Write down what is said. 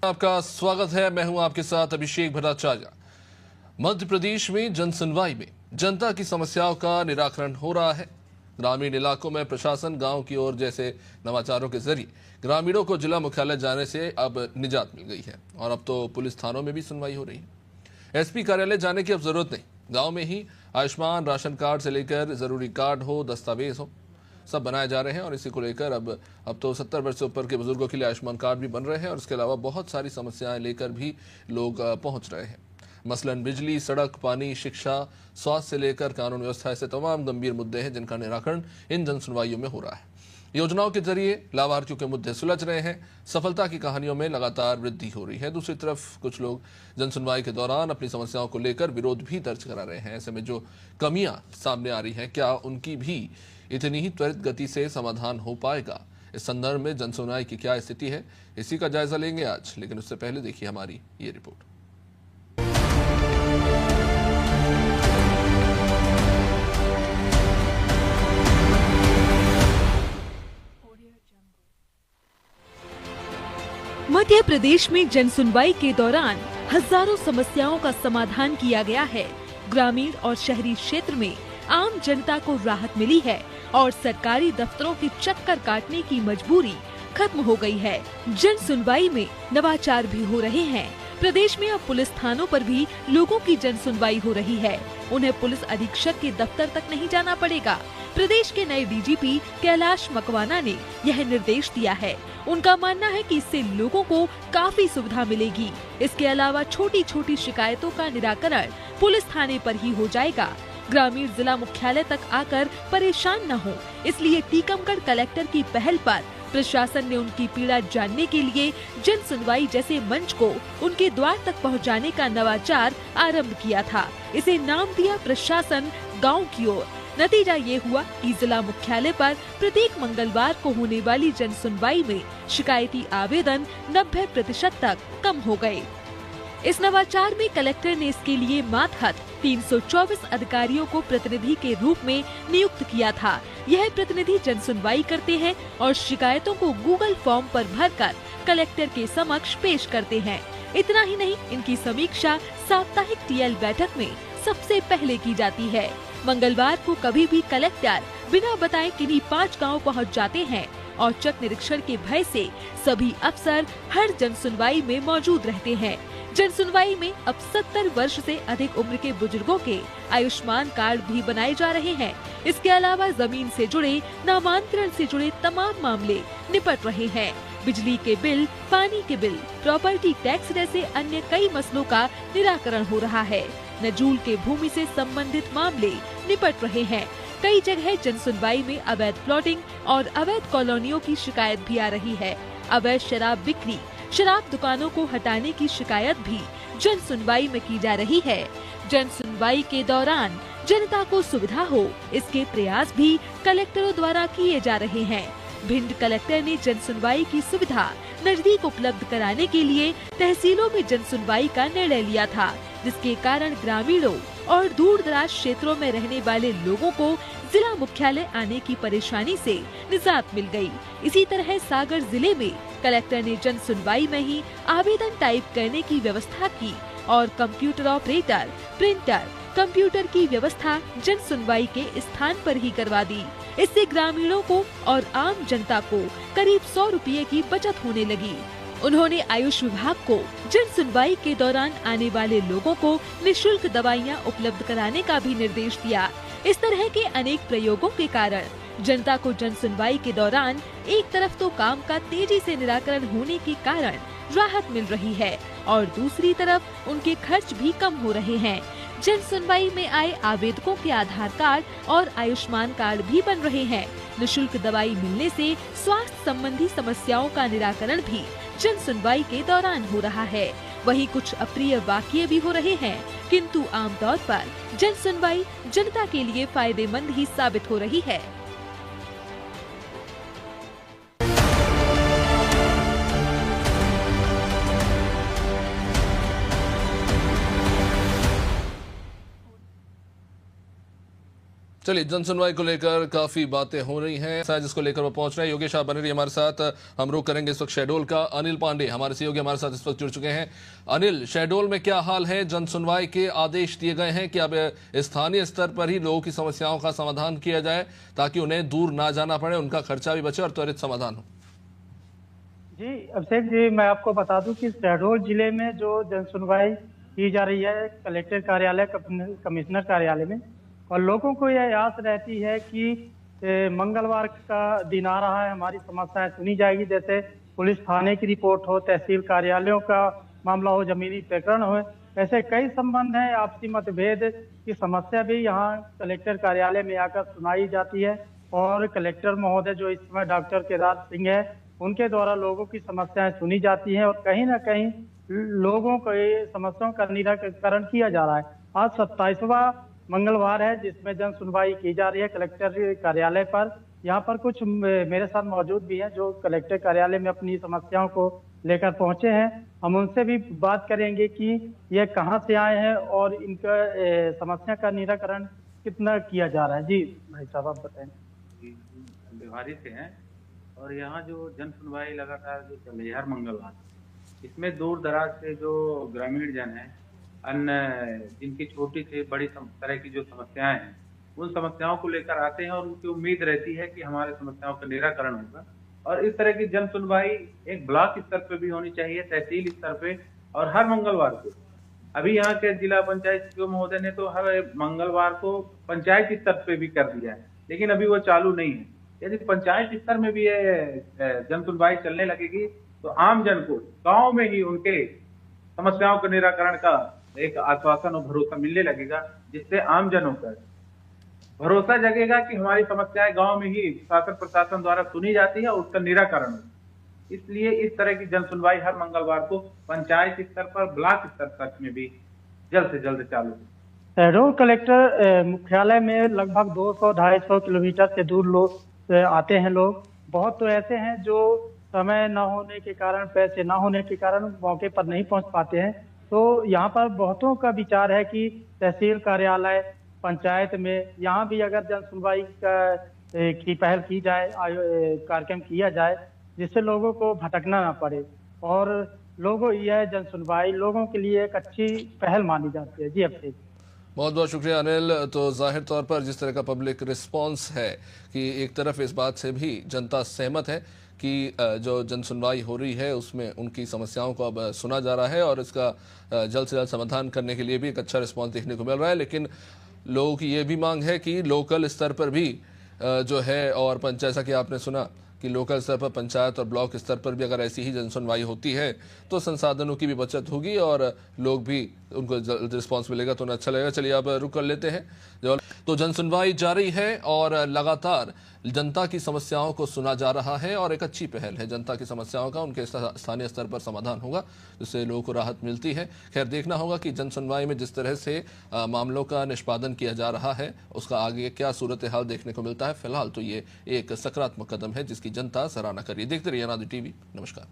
आपका स्वागत है। मैं हूं आपके साथ अभिषेक भट्टाचार्य। मध्य प्रदेश में जन सुनवाई में जनता की समस्याओं का निराकरण हो रहा है। ग्रामीण इलाकों में प्रशासन गांव की ओर जैसे नवाचारों के जरिए ग्रामीणों को जिला मुख्यालय जाने से अब निजात मिल गई है और अब तो पुलिस थानों में भी सुनवाई हो रही है। एसपी कार्यालय जाने की अब जरूरत नहीं, गांव में ही आयुष्मान राशन कार्ड से लेकर जरूरी कार्ड हो, दस्तावेज हो, सब बनाए जा रहे हैं। और इसी को लेकर अब तो 70 वर्ष से ऊपर के बुजुर्गों के लिए आयुष्मान कार्ड भी बन रहे हैं और इसके अलावा बहुत सारी समस्याएं लेकर भी लोग पहुंच रहे हैं। मसलन बिजली, सड़क, पानी, शिक्षा, स्वास्थ्य से लेकर कानून व्यवस्था, ऐसे तमाम गंभीर मुद्दे हैं जिनका निराकरण इन जन सुनवाइयों में हो रहा है। योजनाओं के जरिए लाभार्थियों के मुद्दे सुलझ रहे हैं। सफलता की कहानियों में लगातार वृद्धि हो रही है। दूसरी तरफ कुछ लोग जन सुनवाई के दौरान अपनी समस्याओं को लेकर विरोध भी दर्ज करा रहे हैं। ऐसे में जो कमियां सामने आ रही हैं, क्या उनकी भी इतनी ही त्वरित गति से समाधान हो पाएगा? इस संदर्भ में जन सुनवाई की क्या स्थिति है, इसी का जायजा लेंगे आज। लेकिन उससे पहले देखिए हमारी ये रिपोर्ट। मध्य प्रदेश में जन सुनवाई के दौरान हजारों समस्याओं का समाधान किया गया है। ग्रामीण और शहरी क्षेत्र में आम जनता को राहत मिली है और सरकारी दफ्तरों के चक्कर काटने की मजबूरी खत्म हो गई है। जन सुनवाई में नवाचार भी हो रहे हैं। प्रदेश में अब पुलिस थानों पर भी लोगों की जन सुनवाई हो रही है। उन्हें पुलिस अधीक्षक के दफ्तर तक नहीं जाना पड़ेगा। प्रदेश के नए डीजीपी कैलाश मकवाना ने यह निर्देश दिया है। उनका मानना है कि इससे लोगों को काफी सुविधा मिलेगी। इसके अलावा छोटी छोटी शिकायतों का निराकरण पुलिस थाने पर ही हो जाएगा। ग्रामीण जिला मुख्यालय तक आकर परेशान न हो, इसलिए टीकमगढ़ कलेक्टर की पहल पर प्रशासन ने उनकी पीड़ा जानने के लिए जन सुनवाई जैसे मंच को उनके द्वार तक पहुंचाने का नवाचार आरंभ किया था। इसे नाम दिया प्रशासन गांव की ओर। नतीजा ये हुआ कि जिला मुख्यालय पर प्रत्येक मंगलवार को होने वाली जन सुनवाई में शिकायती आवेदन 90% तक कम हो गए। इस नवाचार में कलेक्टर ने इसके लिए मातहत 324 अधिकारियों को प्रतिनिधि के रूप में नियुक्त किया था। यह प्रतिनिधि जन सुनवाई करते हैं और शिकायतों को गूगल फॉर्म पर भरकर कलेक्टर के समक्ष पेश करते हैं। इतना ही नहीं, इनकी समीक्षा साप्ताहिक टीएल बैठक में सबसे पहले की जाती है। मंगलवार को कभी भी कलेक्टर बिना बताए किन्हीं 5 गाँव पहुँच जाते हैं। औचक निरीक्षण के भय से सभी अफसर हर जन सुनवाई में मौजूद रहते हैं। जन सुनवाई में अब 70 वर्ष से अधिक उम्र के बुजुर्गों के आयुष्मान कार्ड भी बनाए जा रहे हैं। इसके अलावा जमीन से जुड़े, नामांतरण से जुड़े तमाम मामले निपट रहे हैं। बिजली के बिल, पानी के बिल, प्रॉपर्टी टैक्स जैसे अन्य कई मसलों का निराकरण हो रहा है। नजूल के भूमि से संबंधित मामले निपट रहे हैं। कई जगह जन सुनवाई में अवैध प्लॉटिंग और अवैध कॉलोनियों की शिकायत भी आ रही है। अवैध शराब बिक्री, शराब दुकानों को हटाने की शिकायत भी जन सुनवाई में की जा रही है। जन सुनवाई के दौरान जनता को सुविधा हो, इसके प्रयास भी कलेक्टरों द्वारा किए जा रहे हैं। भिंड कलेक्टर ने जन सुनवाई की सुविधा नजदीक उपलब्ध कराने के लिए तहसीलों में जन सुनवाई का निर्णय लिया था, जिसके कारण ग्रामीणों और दूर दराज क्षेत्रों में रहने वाले लोगों को जिला मुख्यालय आने की परेशानी से निजात मिल गई। इसी तरह सागर जिले में कलेक्टर ने जन सुनवाई में ही आवेदन टाइप करने की व्यवस्था की और कंप्यूटर ऑपरेटर, प्रिंटर, कंप्यूटर की व्यवस्था जन सुनवाई के स्थान पर ही करवा दी। इससे ग्रामीणों को और आम जनता को करीब 100 रुपये की बचत होने लगी। उन्होंने आयुष विभाग को जन सुनवाई के दौरान आने वाले लोगों को निःशुल्क दवाइयां उपलब्ध कराने का भी निर्देश दिया। इस तरह के अनेक प्रयोगों के कारण जनता को जन सुनवाई के दौरान एक तरफ तो काम का तेजी से निराकरण होने के कारण राहत मिल रही है और दूसरी तरफ उनके खर्च भी कम हो रहे हैं। जन सुनवाई में आए आवेदकों के आधार कार्ड और आयुष्मान कार्ड भी बन रहे हैं। निःशुल्क दवाई मिलने से स्वास्थ्य संबंधी समस्याओं का निराकरण भी जन सुनवाई के दौरान हो रहा है। वहीं कुछ अप्रिय वाकये भी हो रहे हैं, किंतु आमतौर पर जन सुनवाई जनता के लिए फायदेमंद ही साबित हो रही है। चलिए, जन सुनवाई को लेकर काफी बातें हो रही हैं, जिसको लेकर वो पहुंच रहे हैं। योगेश, आप बने रहिए हमारे साथ। हम रुख करेंगे इस वक्त शहडोल का। अनिल पांडे हमारे सहयोगी हमारे साथ इस वक्त जुड़ चुके हैं। अनिल, शहडोल में क्या हाल है? जन सुनवाई के आदेश दिए गए हैं कि अब स्थानीय स्तर पर ही लोगों की समस्याओं का समाधान किया जाए, ताकि उन्हें दूर ना जाना पड़े, उनका खर्चा भी बचे और त्वरित समाधान हो। जी अभिषेक जी, मैं आपको बता दूं कि शहडोल जिले में जो जन सुनवाई की जा रही है कलेक्टर कार्यालय, कमिश्नर कार्यालय में, और लोगों को यह आस रहती है कि मंगलवार का दिन आ रहा है, हमारी समस्याएं सुनी जाएगी। जैसे पुलिस थाने की रिपोर्ट हो, तहसील कार्यालयों का मामला हो, जमीनी प्रकरण हो, ऐसे कई संबंध हैं। आपसी मतभेद की समस्या भी यहाँ कलेक्टर कार्यालय में आकर सुनाई जाती है, और कलेक्टर महोदय जो इस समय डॉक्टर केदार सिंह है, उनके द्वारा लोगों की समस्याएं सुनी जाती हैं, और कहीं ना कहीं लोगों को ये समस्याओं का निराकरण किया जा रहा है। आज 27वां मंगलवार है जिसमें जन सुनवाई की जा रही है कलेक्टर कार्यालय पर। यहाँ पर कुछ मेरे साथ मौजूद भी हैं जो कलेक्टर कार्यालय में अपनी समस्याओं को लेकर पहुंचे हैं। हम उनसे भी बात करेंगे कि ये कहाँ से आए हैं और इनका समस्या का निराकरण कितना किया जा रहा है। जी भाई साहब, आप बताएं। बिहारी से हैं, और यहाँ जो जन सुनवाई लगातार जो चल रही है हर मंगलवार, इसमें दूर दराज से जो ग्रामीण जन हैं, अन्य जिनकी छोटी से बड़ी तरह की जो समस्याएं हैं, उन समस्याओं को लेकर आते हैं, और उनकी उम्मीद रहती है कि हमारे समस्याओं का निराकरण होगा। और इस तरह की जन सुनवाई एक ब्लॉक स्तर पे भी होनी चाहिए, तहसील स्तर पे, और हर मंगलवार को। अभी यहाँ के जिला पंचायत सीईओ महोदय ने तो हर मंगलवार को पंचायत स्तर पे भी कर दिया है, लेकिन अभी वो चालू नहीं है। यदि पंचायत स्तर में भी ये जन सुनवाई चलने लगेगी तो आम जन को गांव में ही उनके समस्याओं के निराकरण का एक आश्वासन और भरोसा मिलने लगेगा, जिससे आम जनों का भरोसा जगेगा कि हमारी समस्याएं गांव में ही शासन प्रशासन द्वारा सुनी जाती है और उसका निराकरण होगा। इसलिए इस तरह की जन सुनवाई हर मंगलवार को पंचायत स्तर पर, ब्लॉक स्तर तक में भी जल्द से जल्द चालू हो। शहडोल कलेक्टर मुख्यालय में लगभग 200-250 किलोमीटर से दूर लोग आते हैं। लोग बहुत तो ऐसे हैं जो समय न होने के कारण, पैसे न होने के कारण मौके पर नहीं पहुंच पाते हैं। तो यहाँ पर बहुतों का विचार है कि तहसील कार्यालय, पंचायत में यहाँ भी अगर जन सुनवाई की पहल की जाए, कार्यक्रम किया जाए, जिससे लोगों को भटकना ना पड़े, और लोगों यह जन सुनवाई लोगों के लिए एक अच्छी पहल मानी जाती है। जी अभिषेक, बहुत बहुत शुक्रिया अनिल। तो जाहिर तौर पर जिस तरह का पब्लिक रिस्पांस है कि एक तरफ इस बात से भी जनता सहमत है कि जो जन सुनवाई हो रही है उसमें उनकी समस्याओं को अब सुना जा रहा है, और इसका जल्द से जल्द समाधान करने के लिए भी एक अच्छा रिस्पांस देखने को मिल रहा है। लेकिन लोगों की ये भी मांग है कि लोकल स्तर पर भी जो है, और जैसा कि आपने सुना कि लोकल स्तर पर, पंचायत और ब्लॉक स्तर पर भी अगर ऐसी ही जन सुनवाई होती है तो संसाधनों की भी बचत होगी और लोग भी, उनको जल्द रिस्पांस मिलेगा तो उन्हें अच्छा लगेगा। चलिए अब रुक कर लेते हैं। तो जन सुनवाई जारी है और लगातार जनता की समस्याओं को सुना जा रहा है, और एक अच्छी पहल है। जनता की समस्याओं का उनके स्थानीय स्तर पर समाधान होगा, जिससे लोगों को राहत मिलती है। खैर, देखना होगा कि जन सुनवाई में जिस तरह से मामलों का निष्पादन किया जा रहा है उसका आगे क्या सूरत हाल देखने को मिलता है। फिलहाल तो ये एक सकारात्मक कदम है जिसकी जनता सराहना कर रही है। देखते रहिए अनादि टीवी। नमस्कार।